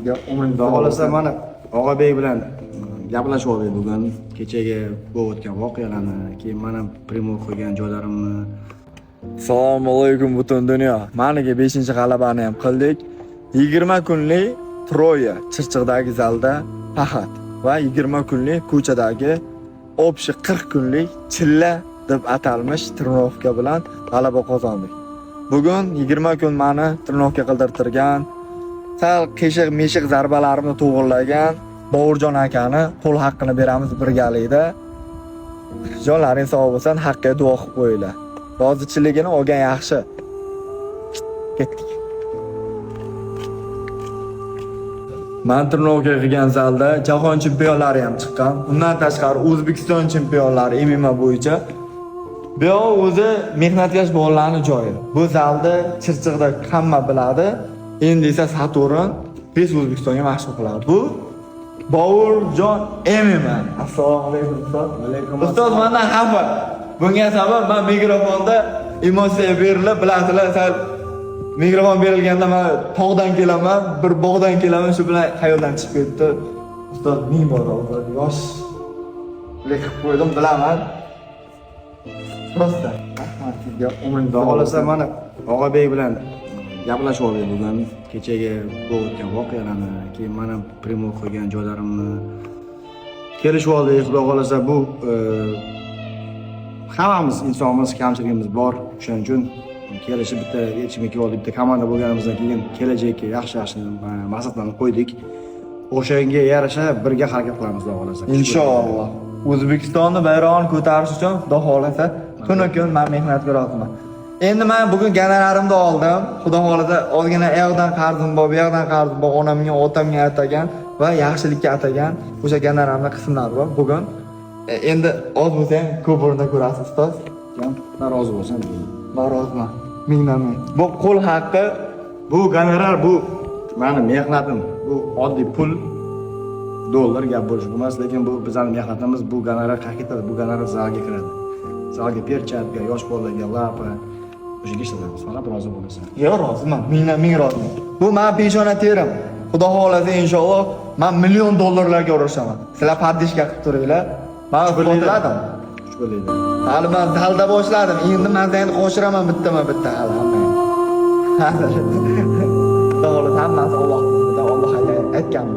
Xudo xolasa mana Og'abek bilan gaplashib oldik bugun. Kechagi bo'lib o'tgan voqealarni, keyin mana premor qo'ygan joylarimni. Assalomu alaykum butun dunyo. Maniga 5-g'alabani ham qildik. 20 kunlik Troya Chirchiqdagi zalda faqat va 20 kunlik ko'chadagi общий 40 kunlik chilla deb atalmish trenovka bilan g'alaba qozondik. Bugun 20 kun meni trenovka qildirtirgan, sal qiyshiq-meshiq zarbalarimni to'g'irlagan Bovurjon akani qo'l haqqini beramiz birgalikda. Jonlaring sog' bo'lsin, haqqiga duo qilib qo'yinglar. Rozichiligini olgan yaxshi. Ketdik. Men trenovka qilgan zalda jahon chempionlari ham chiqqan. Undan tashqari O'zbekiston chempionlari MMA bo'yicha. Bu o'zi mehnatkash bolalarning joyi. Bu zalda Chirchiqda hamma biladi. Endi esa Saturn biz O'zbekistonga mashhur qiladi. Bu Bovurjon MMA. Assalomu alaykum ustoz. Ustoz mendan xafa. Bunga sabab men mikrofonda emotsiya berilib, bilasizlar, sal mikrofon berilganda men tog'dan kelaman, bir bog'dan kelaman, shu bilan xayoldan chiqib ketdi. Ustoz ming bor o'zi yosh qilib qo'ydim, bilaman. Prosta rahmat sizga. Xudo xolasa mana Og'abek bilan gaplashib oldik bugun. Kechagi bo'lib o'tgan voqealarni, keyin mana premor qo'ygan joylarimni kelishib oldik. Xudo xolasa bu hammamiz insonimiz, kamchiligimiz bor. Shuning uchun kelishib bitta yechimga oldik, bitta komanda bo'lganimizdan keyin kelajakka yaxshi maqsadlarni qo'ydik. O'shanga yarasha birga harakat qilamiz, xudo xolasa. Inshaalloh. O'zbekistonni bayrog'ini ko'tarish uchun xudo xolasa kun men mehnat ko'ryapman. Endi men bugun gonorarimni oldim. Xudo xolasa ozgina oyoqdan qarzim bor, bu yoqdan qarzim bor. Onamga, otamga atagan va yaxshilikka atagan o'sha gonorarimni qismlar bor. Bugun endi oz bo'lsa ham ko'p o'rinda ko'rasiz, ustoz. Norozi bo'lsan. Noroziman. Mingdan ming. Bu qo'l haqqi, bu gonorar, bu meni mehnatim. Bu oddiy pul, dollar gap bo'lish emas, lekin bu bizning mehnatimiz. Bu gonorar qayerga ketadi? Bu gonorar zalga kiradi. Zalga perchatka, yosh bolalarga lapa o'shaga ishlatamiz. Faqat rozi bo'lasan. Yo'q, roziman. Mingdan ming roziman. Bu men peshona terim. Xudo xolasa inshaalloh men $1,000,000 ga urishaman. Sizlar paddishka qilib turinglar. Men qo'lladim. Xush bo'laydi. Hali men dalda boshladim. Endi men endi qo'shiraman bitta hali hamma. Xudo xolasa hammasi Allohdan, Alloh aytgan.